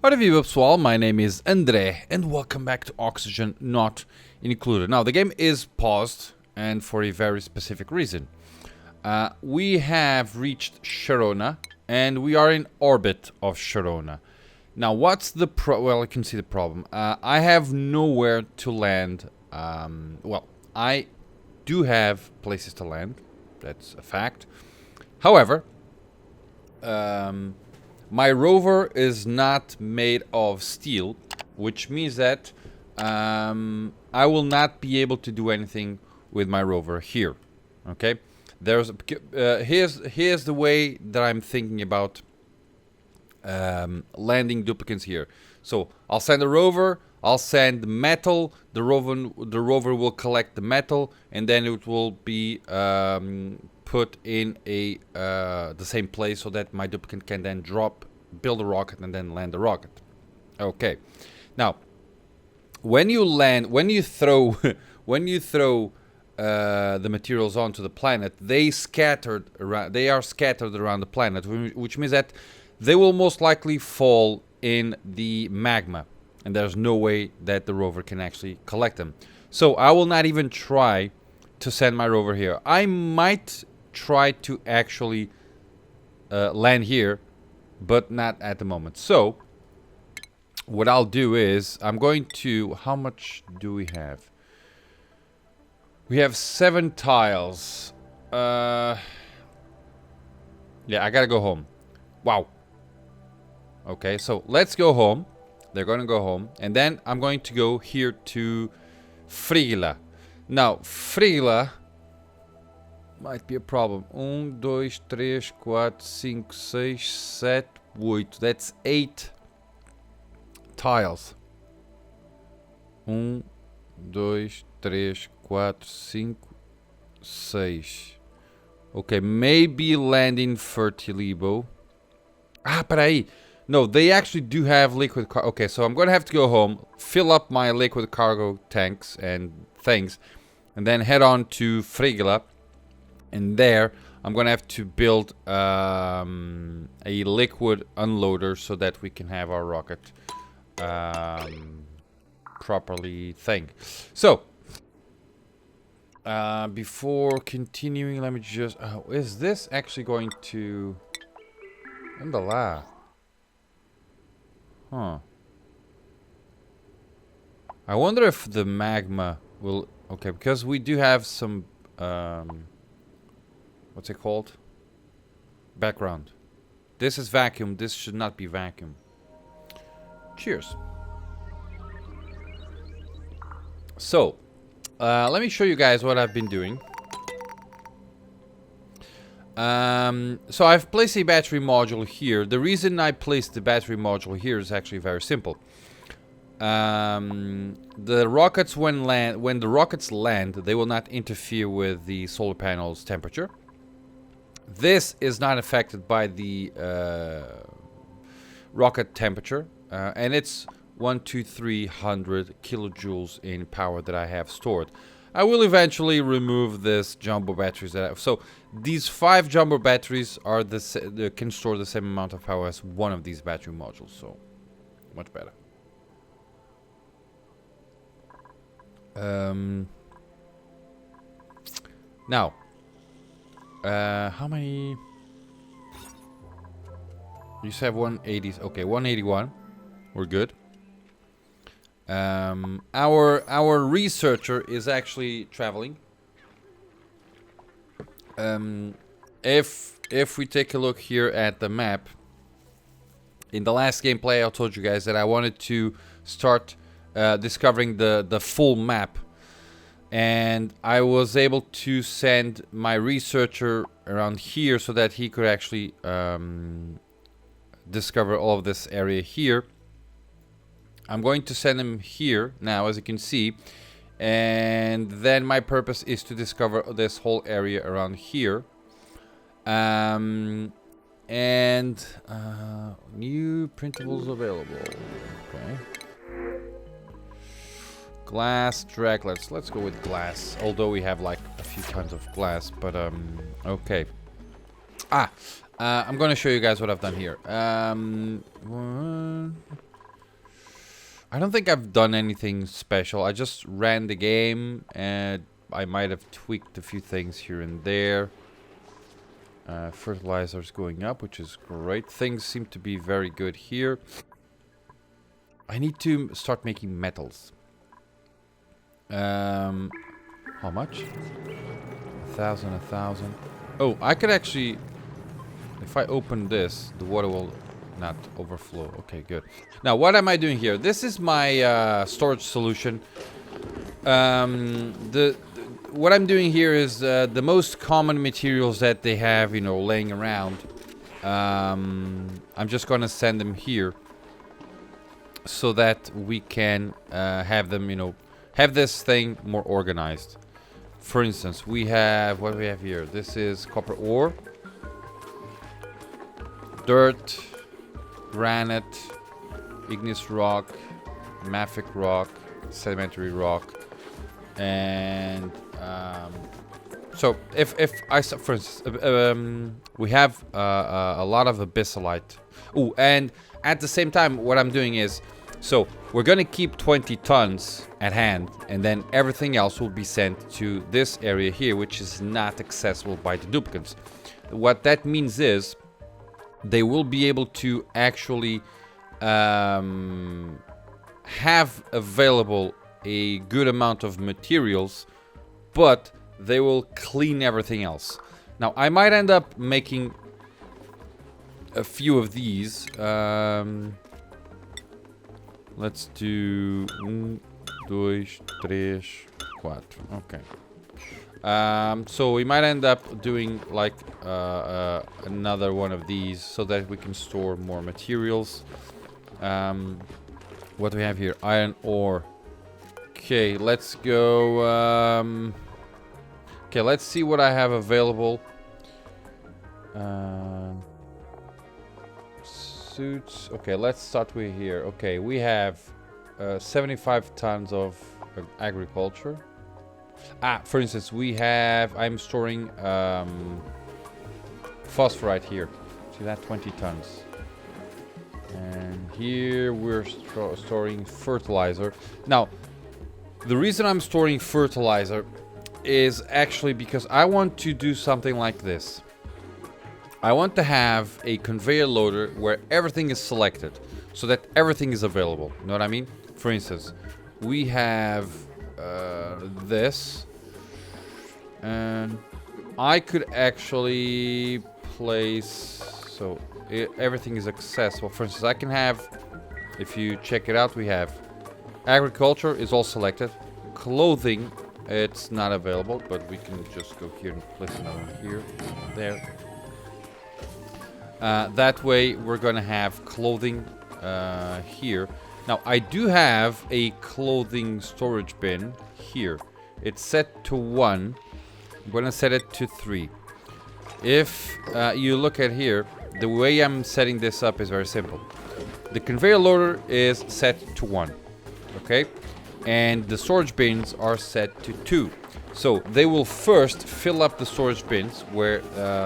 Ora viva pessoal, my name is André and welcome back to Oxygen Not Included. Now the game is paused and for a very specific reason. We have reached Sharona and we are in orbit of Sharona. Now what's the well, you can see the problem. I have nowhere to land. Well, I do have places to land, that's a fact. However, my rover is not made of steel, which means that I will not be able to do anything with my rover here. Okay, here's the way that I'm thinking about landing duplicates here. So I'll send a rover, I'll send metal. The rover will collect the metal, and then it will be put in the same place so that my duplicate can then build a rocket and then land the rocket. Okay. Now, when you throw the materials onto the planet, they are scattered around the planet, which means that they will most likely fall in the magma, and there's no way that the rover can actually collect them. So I will not even try to send my rover here. I might try to actually land here, but not at the moment. So what I'll do is I'm going to... How much do we have? We have 7 tiles. Yeah, I gotta go home. Wow. Okay, so let's go home. They're gonna go home, and then I'm going to go here to Frigila. Now Frigila might be a problem. 1, 2, 3, 4, 5, 6, 7, 8. That's 8 tiles. 1, 2, 3, 4, 5, 6. Okay, maybe landing Fertilibo. Ah, peraí. No, they actually do have liquid cargo. Okay, so I'm gonna have to go home, fill up my liquid cargo tanks and things, and then head on to Frigila. And there, I'm gonna have to build a liquid unloader so that we can have our rocket properly thing. So, before continuing, let me just... is this actually going to... Andalá. Huh. I wonder if the magma will... Okay, because we do have some... what's it called? Background. This is vacuum. This should not be vacuum. Cheers. So, let me show you guys what I've been doing. So I've placed a battery module here. The reason I placed the battery module here is actually very simple. The rockets, when the rockets land, they will not interfere with the solar panel's temperature. This is not affected by the rocket temperature, and it's 300 kilojoules in power that I have stored. I will eventually remove this jumbo batteries that I have. So these 5 jumbo batteries are can store the same amount of power as one of these battery modules, so much better. Now, how many? You have 180. Okay, 181. We're good. Our researcher is actually traveling. If we take a look here at the map, in the last gameplay I told you guys that I wanted to start discovering the full map, and I was able to send my researcher around here so that he could actually discover all of this area here. I'm going to send him here now, as you can see, and then my purpose is to discover this whole area around here. And new printables available. Okay. Glass drag. Let's go with glass. Although we have like a few tons of glass, but okay. I'm gonna show you guys what I've done here. I don't think I've done anything special. I just ran the game and I might have tweaked a few things here and there. Fertilizer's going up, which is great. Things seem to be very good here. I need to start making metals. How much? 1,000, 1,000. Oh, I could actually... If I open this, the water will not overflow. Okay, good. Now, what am I doing here? This is my storage solution. What I'm doing here is the most common materials that they have, you know, laying around. I'm just gonna send them here so that we can have them, you know, have this thing more organized. For instance, we have, what do we have here? This is copper ore, dirt, granite, igneous rock, mafic rock, sedimentary rock, and so if I, for instance, we have a lot of abyssalite. Oh, and at the same time, what I'm doing is, so we're gonna keep 20 tons at hand, and then everything else will be sent to this area here, which is not accessible by the duplicants. What that means is they will be able to actually have available a good amount of materials, but they will clean everything else. Now, I might end up making a few of these. Let's do 1, 2, 3, 4. Okay. So we might end up doing like another one of these so that we can store more materials. What do we have here? Iron ore. Okay, let's go. Okay, let's see what I have available. Suits. Okay, let's start with here. Okay, we have 75 tons of agriculture. For instance, we have, I'm storing phosphorite here. See that? 20 tons. And here we're storing fertilizer. Now, the reason I'm storing fertilizer is actually because I want to do something like this. I want to have a conveyor loader where everything is selected so that everything is available. You know what I mean? For instance, we have this, and I could actually place, so everything is accessible. For instance, I can have, if you check it out, we have agriculture is all selected. Clothing, it's not available, but we can just go here and place another one here, there. That way we're gonna have clothing here. Now, I do have a clothing storage bin here. It's set to 1. I'm gonna set it to 3. If you look at here, the way I'm setting this up is very simple. The conveyor loader is set to 1, okay? And the storage bins are set to 2. So they will first fill up the storage bins where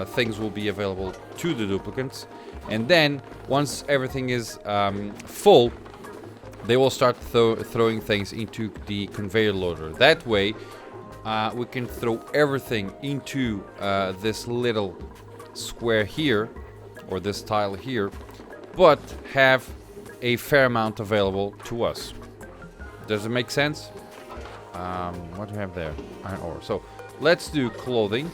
things will be available to the duplicants. And then once everything is full, they will start throwing things into the conveyor loader. That way, we can throw everything into this little square here, or this tile here, but have a fair amount available to us. Does it make sense? What do we have there? Iron ore. So let's do clothing.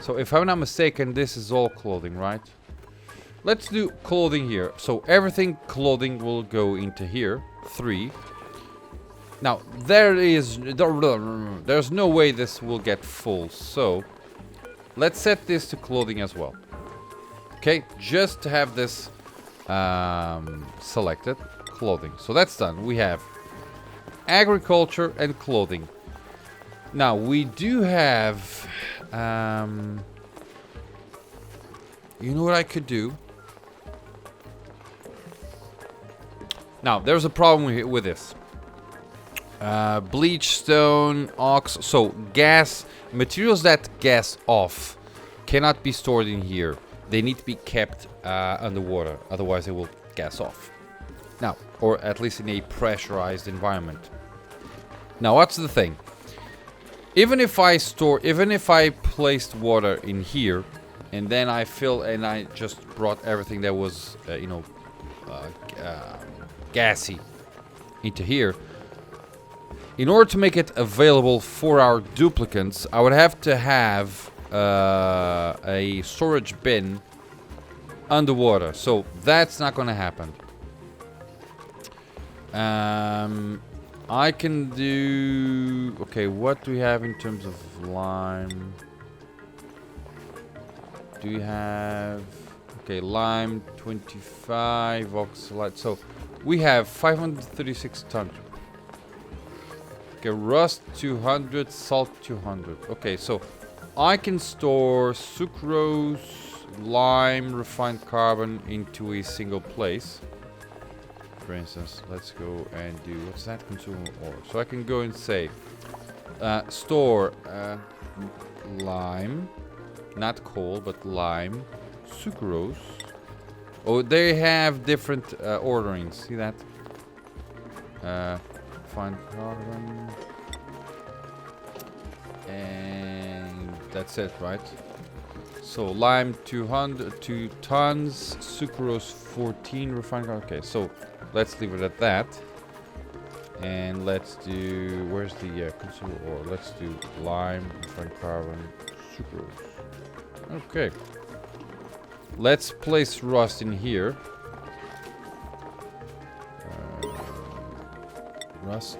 So if I'm not mistaken, this is all clothing, right? Let's do clothing here. So everything clothing will go into here. 3. Now there's no way this will get full. So let's set this to clothing as well. Okay, just to have this selected. Clothing. So that's done. We have agriculture and clothing. Now we do have you know what I could do? Now there's a problem with this. Bleach, stone, ox. So gas, materials that gas off cannot be stored in here. They need to be kept underwater, otherwise they will gas off. Now, or at least in a pressurized environment. Now, what's the thing? Even if I placed water in here, and then I just brought everything that was, gassy into here. In order to make it available for our duplicants, I would have to have a storage bin underwater. So that's not going to happen. I can do... Okay, what do we have in terms of lime? Do we have... Okay, lime 25, oxalate. So we have 536 tons. Okay, rust 200, salt 200. Okay, so I can store sucrose, lime, refined carbon into a single place. For instance, let's go and do, what's that, consumable ore. So I can go and say, store lime, not coal, but lime, sucrose. Oh, they have different orderings. See that? Refined carbon. And that's it, right? So lime 2 tons, sucrose 14, refined carbon. Okay, so let's leave it at that. And let's do, where's the consumable ore? Let's do lime, refined carbon, sucrose. Okay. Let's place rust in here. Rust.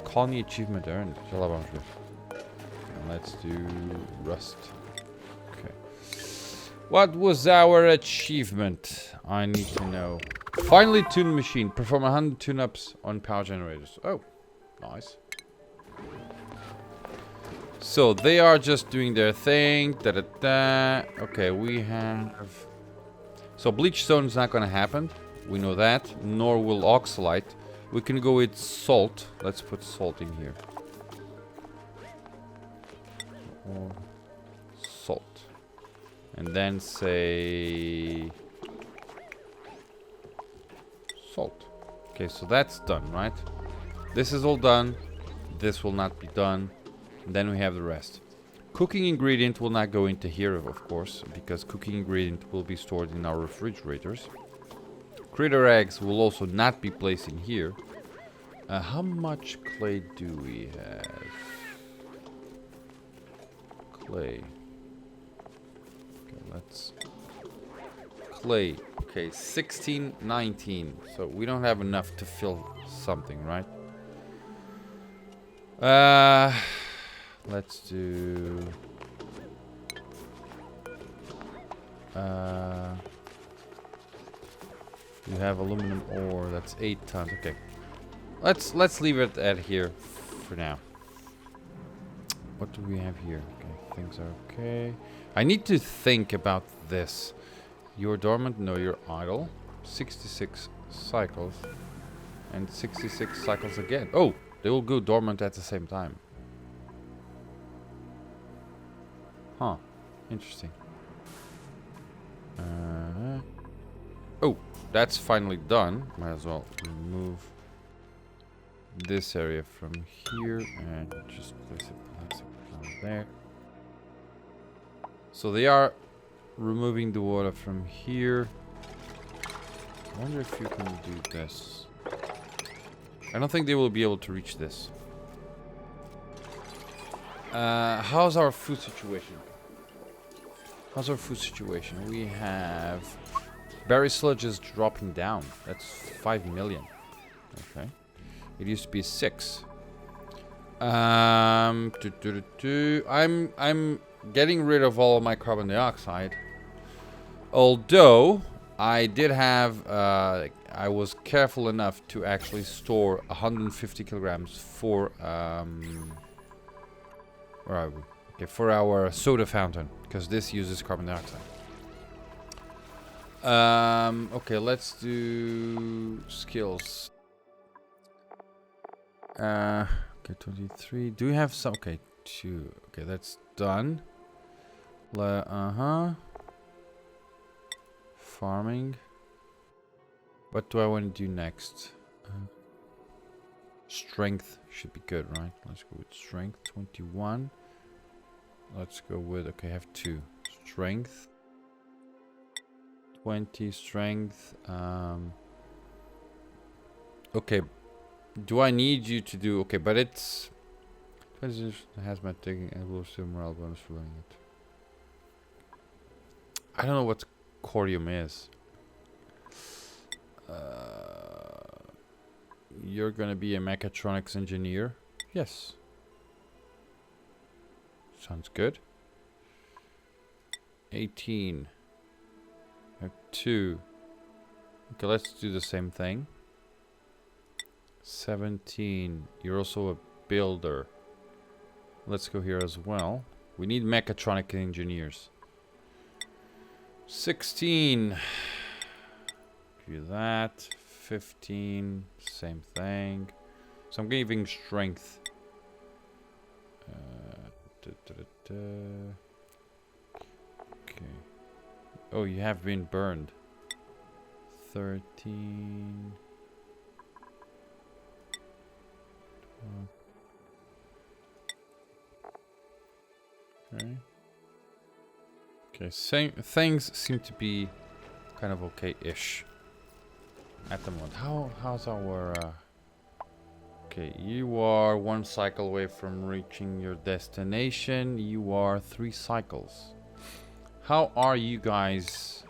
Colony achievement earned. And let's do rust. Okay. What was our achievement? I need to know. Finally tuned machine. Perform 100 tune-ups on power generators. Oh, nice. So they are just doing their thing. Da da da. Okay, we have. So bleach stone is not going to happen. We know that. Nor will oxalite. We can go with salt. Let's put salt in here. Or salt. And then say salt. Okay, so that's done, right? This is all done. This will not be done. And then we have the rest. Cooking ingredient will not go into here, of course, because cooking ingredient will be stored in our refrigerators. Critter eggs will also not be placed in here. How much clay do we have? Clay. Okay, let's... Clay. Okay, 16, 19. So we don't have enough to fill something, right? Let's do... you have aluminum ore. That's 8 tons. Okay. Let's leave it at here for now. What do we have here? Okay, things are okay. I need to think about this. You're dormant? No, you're idle. 66 cycles. And 66 cycles again. Oh, they will go dormant at the same time. Huh. Interesting. Oh, that's finally done. Might as well remove this area from here and just place it down there. So they are removing the water from here. I wonder if you can do this. I don't think they will be able to reach this. How's our food situation? How's our food situation? We have berry sludge is dropping down. That's 5 million. Okay. It used to be 6. I'm getting rid of all of my carbon dioxide. Although I did have I was careful enough to actually store 150 kilograms for where are we? Okay, for our soda fountain, because this uses carbon dioxide. Okay, let's do skills. Okay, 23. Do we have some? Okay, 2. Okay, that's done. Farming. What do I want to do next? Strength should be good, right? Let's go with strength 21. Let's go with, okay, I have 2. Strength 20, strength. Okay, do I need you to do, okay, but it's hazmat taking and will still morale bonus for learning it. I don't know what corium is. You're gonna be a mechatronics engineer. Yes. Sounds good. 18. I have 2. Okay, let's do the same thing. 17. You're also a builder. Let's go here as well. We need mechatronic engineers. 16. Give you that. 15. Same thing. So I'm giving strength. Okay. Oh, you have been burned. 13. Okay. Okay, same things seem to be kind of okay-ish at the moment. How's our okay, you are 1 cycle away from reaching your destination. You are 3 cycles. How are you guys?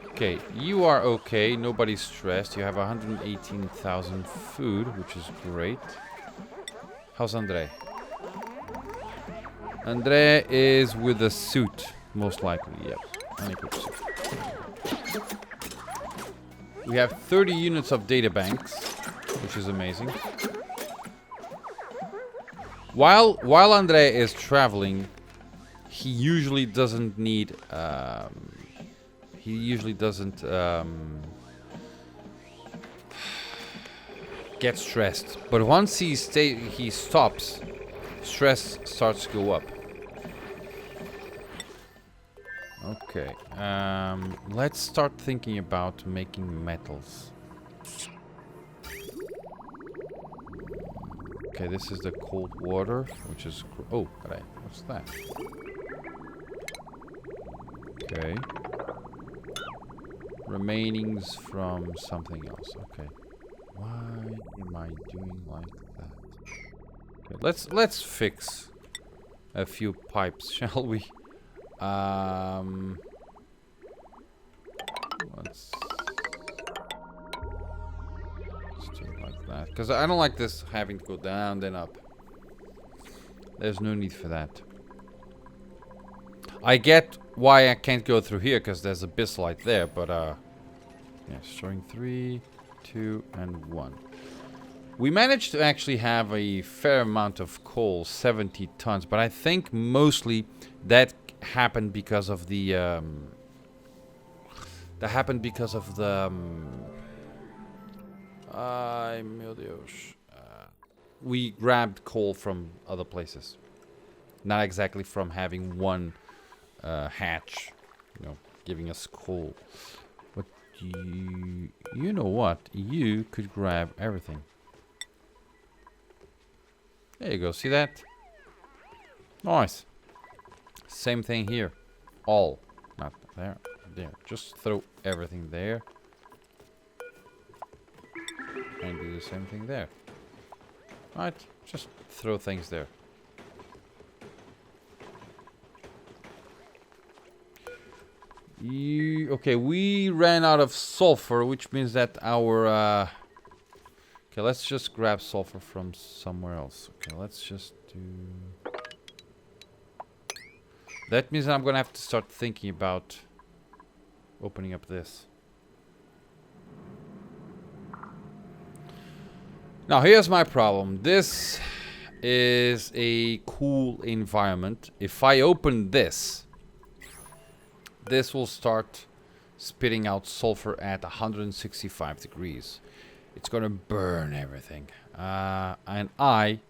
Okay, you are okay. Nobody's stressed. You have 118,000 food, which is great. How's André? André is with a suit, most likely. Yep, unequipped suit. We have 30 units of data banks, which is amazing. While André is traveling, he usually doesn't need. He usually doesn't get stressed. But once he stops, stress starts to go up. Okay. Let's start thinking about making metals. Okay, this is the cold water, which is... Oh, right. What's that? Okay. Remainings from something else. Okay. Why am I doing like that? Okay, let's fix a few pipes, shall we? Let's do it like that, because I don't like this having to go down then up. There's no need for that. I get why I can't go through here, because there's a bislight there, but yeah, showing 3, 2, and 1. We managed to actually have a fair amount of coal, 70 tons, but I think mostly that happened because of the Ai meu Deus. We grabbed coal from other places. Not exactly from having one hatch, you know, giving us coal. But you know what? You could grab everything. There you go. See that? Nice. Same thing here. All. Not there. There. Just throw everything there. And do the same thing there. Right. Just throw things there. Okay, we ran out of sulfur, which means that our... okay, let's just grab sulfur from somewhere else. Okay, let's just do... That means I'm gonna have to start thinking about opening up this. Now, here's my problem. This is a cool environment. If I open this, this will start spitting out sulfur at 165 degrees. It's gonna burn everything. And I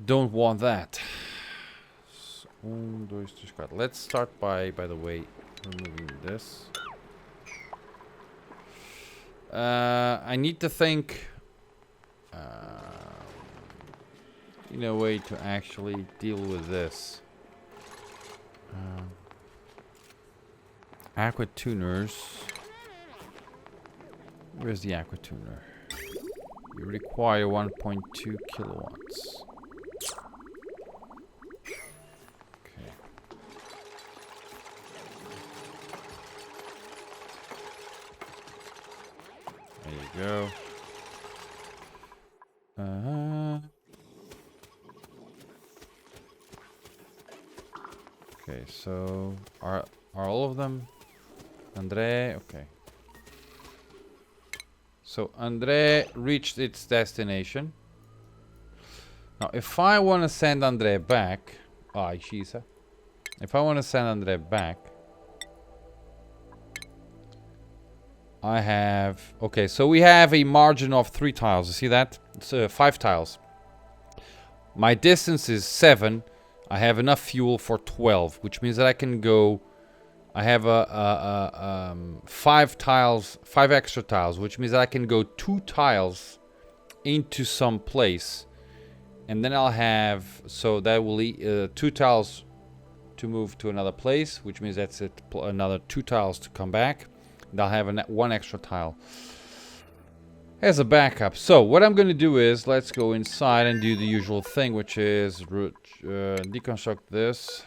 don't want that. Let's start by the way, removing this. I need to think in a way to actually deal with this. Aqua tuners. Where's the aqua tuner? You require 1.2 kilowatts. Okay. There you go. Okay, so are all of them? André, okay. So André reached its destination. Now, if I want to send André back, if I want to send André back, I have, okay, so we have a margin of 3 tiles. You see that? It's 5 tiles. My distance is 7. I have enough fuel for 12, which means that I can go. I have 5 tiles, 5 extra tiles, which means that I can go 2 tiles into some place, and then I'll have, so that will 2 tiles to move to another place, which means that's it. Another 2 tiles to come back. And I'll have 1 extra tile as a backup. So what I'm going to do is let's go inside and do the usual thing, which is deconstruct this,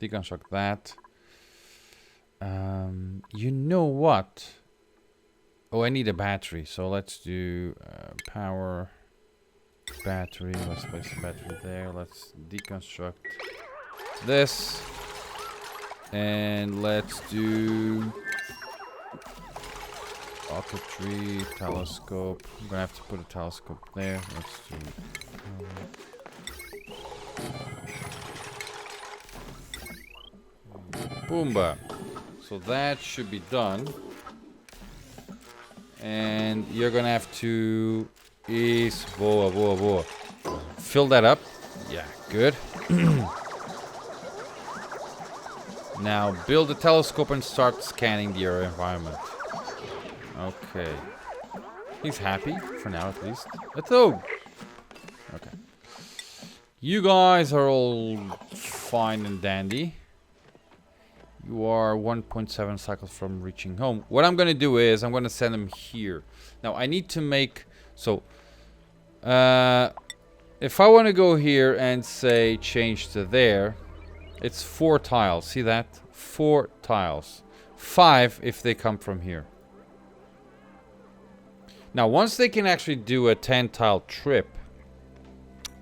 deconstruct that. You know what? Oh, I need a battery. So let's do power battery. Let's place the battery there. Let's deconstruct this. And let's do rocketry, telescope. I'm gonna have to put a telescope there. Let's do Boomba. So that should be done. And you're gonna have to fill that up. Yeah, good. Now build a telescope and start scanning the environment. Okay. He's happy for now, at least. Let's go. Okay. You guys are all fine and dandy. You are 1.7 cycles from reaching home. What I'm gonna do is I'm gonna send him here. Now I need to make so. If I want to go here and say change to there, it's 4 tiles. See that? 4 tiles. 5 if they come from here. Now, once they can actually do a 10 tile trip,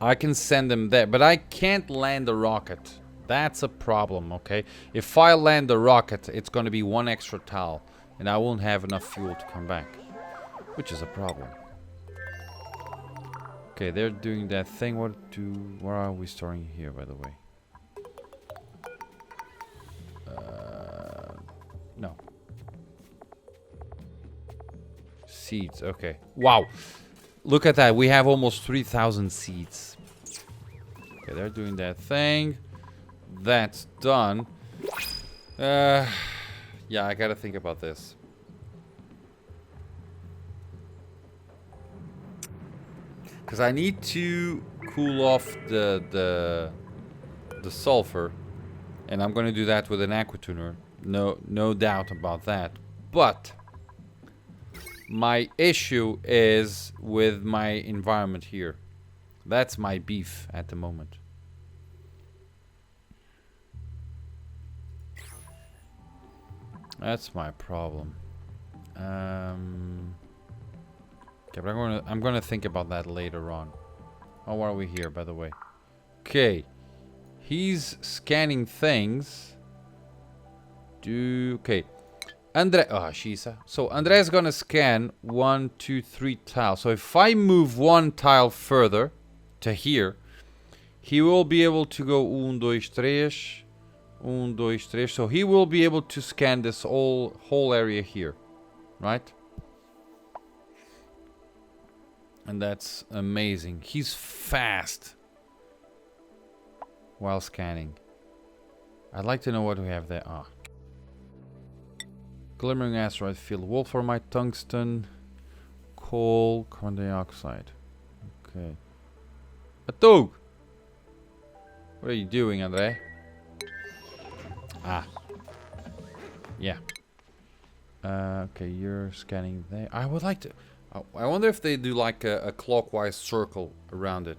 I can send them there. But I can't land a rocket. That's a problem, okay? If I land a rocket, it's going to be 1 extra tile. And I won't have enough fuel to come back. Which is a problem. Okay, they're doing that thing. Where are we storing here, by the way? No. Seeds, okay. Wow. Look at that. We have almost 3,000 seeds. Okay, they're doing that thing. That's done. Yeah, I gotta think about this. Because I need to cool off the sulfur. And I'm going to do that with an aqua tuner. No doubt about that. But my issue is with my environment here. That's my beef at the moment. That's my problem. Okay, but I'm gonna think about that later on. How are we here, by the way? Okay. He's scanning things. Okay. André. Oh, Shisa. So André's gonna scan 1, 2, 3 tiles. So if I move 1 tile further to here, he will be able to go 1, 2, 3. 1, 2, 3. So he will be able to scan this whole area here. Right? And that's amazing. He's fast while scanning. I'd like to know what we have there. Ah. Glimmering asteroid field. Wolframite, tungsten, coal, carbon dioxide. Okay. A dog! What are you doing, André? Ah. Yeah. Okay, you're scanning there. I would like to... I wonder if they do like a clockwise circle around it.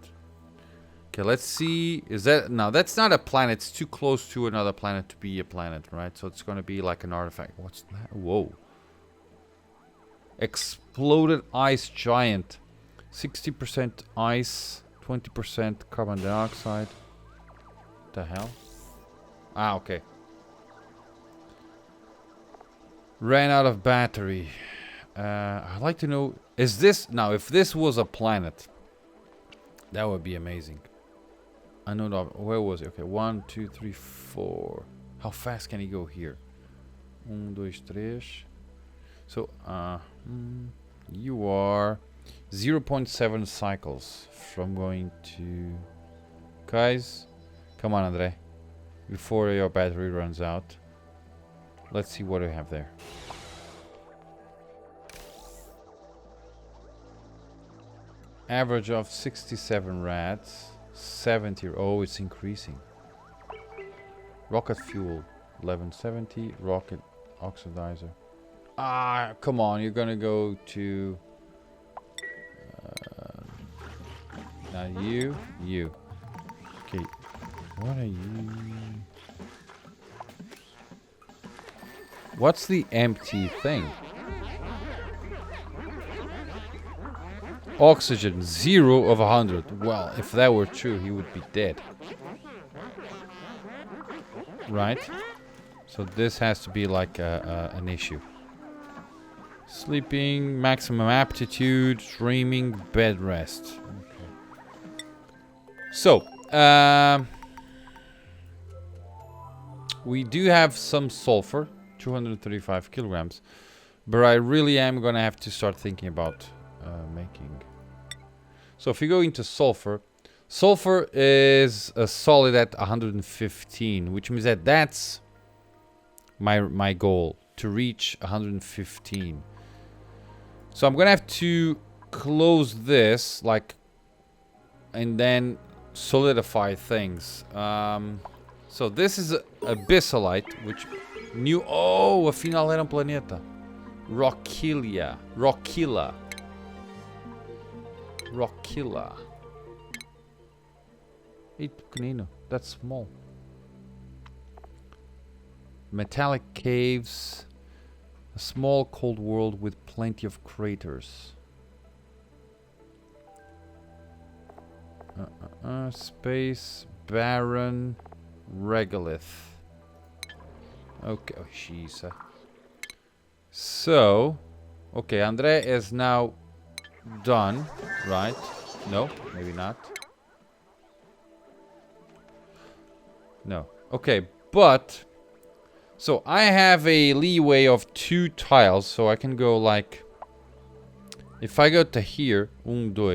Okay, let's see. Is that... No, that's not a planet. It's too close to another planet to be a planet, right? So it's going to be like an artifact. What's that? Whoa. Exploded ice giant. 60% ice. 20% carbon dioxide. What the hell? Ah, okay. Ran out of battery. I'd like to know... Is this... Now, if this was a planet, that would be amazing. I know that... Where was it? Okay, 1, 2, 3, 4. How fast can he go here? 1, 2, 3. So, you are 0.7 cycles from going to... Guys, come on, André. Before your battery runs out. Let's see what we have there. Average of 67 rads. 70. Oh, it's increasing. Rocket fuel. 1170. Rocket oxidizer. Ah, come on. You're gonna go to... not you. You. Okay. What are you... What's the empty thing? Oxygen, 0 of 100. Well, if that were true, he would be dead. Right? So this has to be like an issue. Sleeping, maximum aptitude, dreaming, bed rest. Okay. So, we do have some sulfur. 235 kilograms, but I really am gonna have to start thinking about making. So if you go into sulfur, sulfur is a solid at 115, which means that that's my goal, to reach 115. So I'm gonna have to close this, like, and then solidify things. So this is abyssalite, which new... Oh, afinal era planeta. Rockilla. Eita, pequenino. That's small. Metallic caves. A small cold world with plenty of craters. Space. Barren. Regolith. Okay, oh, jeez. So, okay, André is now done, right? No, maybe not. No. Okay, but... So, I have a leeway of 2 tiles, so I can go like... If I go to here, 1, 2,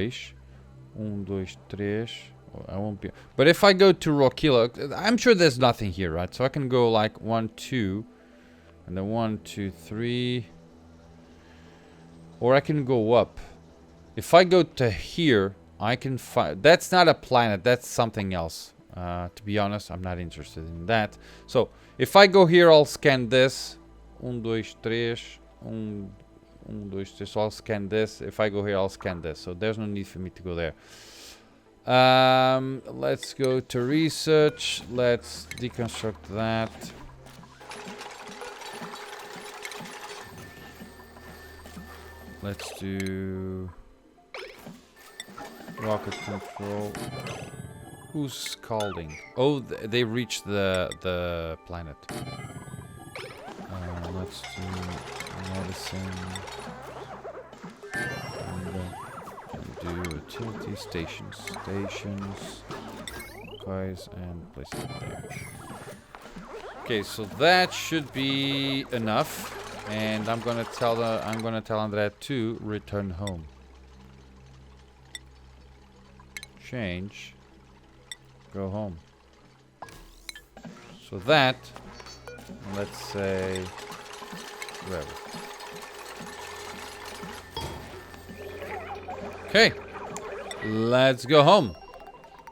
1, 2, 3... I won't be... But if I go to Rockilla, I'm sure there's nothing here, right? So I can go like 1, 2... And then 1, 2, 3... Or I can go up. If I go to here, I can find... That's not a planet, that's something else. To be honest, I'm not interested in that. So, if I go here, I'll scan this. 1, 2, 3... 1, 2, 3... So I'll scan this. If I go here, I'll scan this. So there's no need for me to go there. Let's go to research. Let's deconstruct that. Let's do rocket control. Who's scalding? Oh, they reached the planet. Let's do medicine. And do utility stations, guys, and place it there. Okay, so that should be enough, and I'm gonna tell André to return home. Change. Go home. So that, let's say, Wherever. Okay. Let's go home.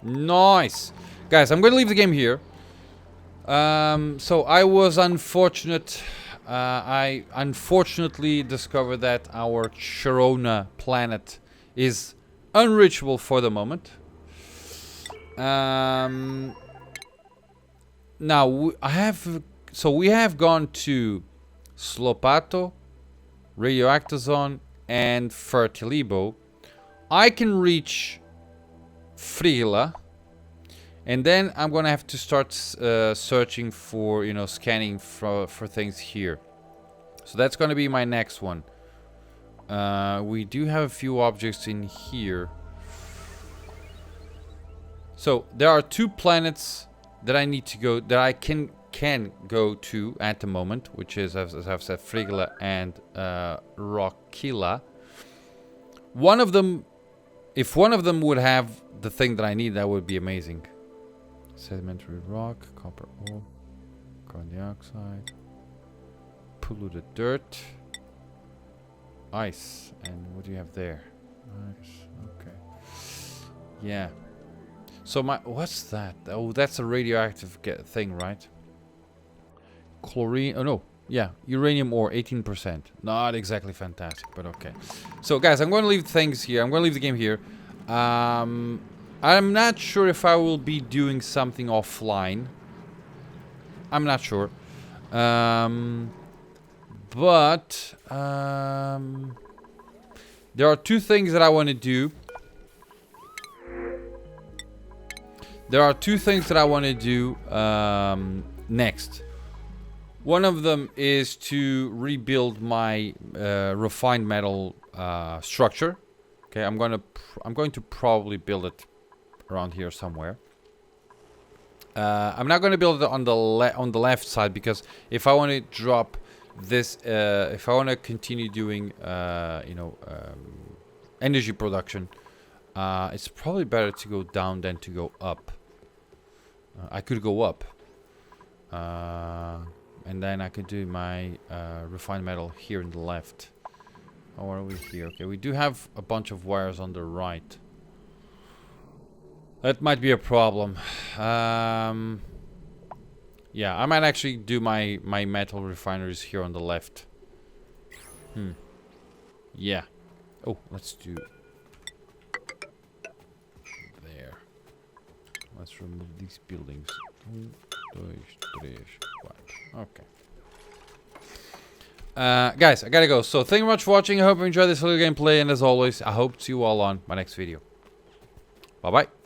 Nice. Guys, I'm going to leave the game here. So I was unfortunate. I unfortunately discovered that our Sharona planet is unreachable for the moment. Now we have gone to Slopato, Radioactazon, and Fertilibo. I can reach Frigila, and then I'm gonna have to start searching for, you know, scanning for things here. So that's gonna be my next one. We do have a few objects in here. So there are 2 planets that I need to go, that I can go to at the moment, which is, as I've said, Frigila and Rockila. One of them, if one of them would have the thing that I need, that would be amazing. Sedimentary rock, copper ore, carbon dioxide, polluted dirt, ice, and what do you have there? Ice. Okay. Yeah. So what's that? Oh, that's a radioactive thing, right? Chlorine. Oh no. Yeah, uranium ore, 18%. Not exactly fantastic, but okay. So guys, I'm going to leave things here. I'm going to leave the game here. I'm not sure if I will be doing something offline. I'm not sure. But there are 2 things that I want to do. There are 2 things that I want to do next. One of them is to rebuild my refined metal structure. Okay, I'm going to probably build it around here somewhere. I'm not going to build it on the left side, because if I want to drop this, if I want to continue doing energy production, it's probably better to go down than to go up. I could go up, and then I could do my refined metal here in the left. Or are we here? Okay, we do have a bunch of wires on the right. That might be a problem. Yeah, I might actually do my metal refineries here on the left. Yeah. Oh, let's do there. Let's remove these buildings. 1, 2, 3, 4. Okay. Guys, I gotta go. So thank you very much for watching. I hope you enjoyed this little gameplay, and as always, I hope to see you all on my next video. Bye bye.